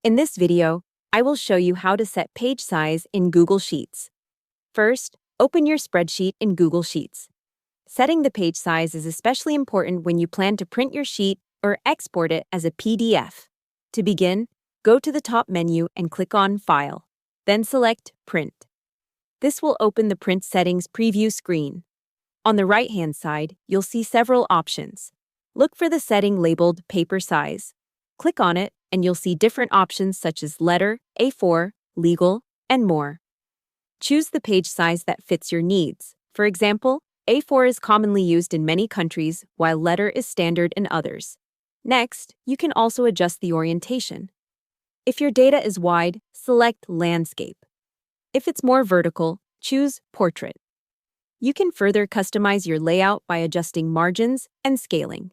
In this video, I will show you how to set page size in Google Sheets. First, open your spreadsheet in Google Sheets. Setting the page size is especially important when you plan to print your sheet or export it as a PDF. To begin, go to the top menu and click on File. Then select Print. This will open the Print Settings preview screen. On the right-hand side, you'll see several options. Look for the setting labeled Paper Size. Click on it, and you'll see different options such as letter, A4, legal, and more. Choose the page size that fits your needs. For example, A4 is commonly used in many countries, while letter is standard in others. Next, you can also adjust the orientation. If your data is wide, select Landscape. If it's more vertical, choose Portrait. You can further customize your layout by adjusting margins and scaling.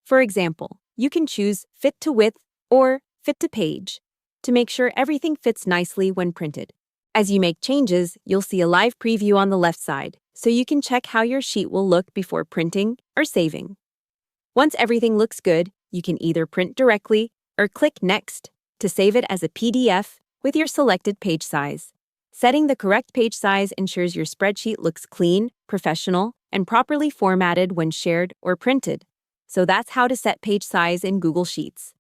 For example, you can choose Fit to Width or Fit to Page to make sure everything fits nicely when printed. As you make changes, you'll see a live preview on the left side, so you can check how your sheet will look before printing or saving. Once everything looks good, you can either print directly or click Next to save it as a PDF with your selected page size. Setting the correct page size ensures your spreadsheet looks clean, professional, and properly formatted when shared or printed. So that's how to set page size in Google Sheets.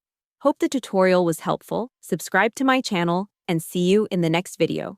Hope the tutorial was helpful. Subscribe to my channel and see you in the next video.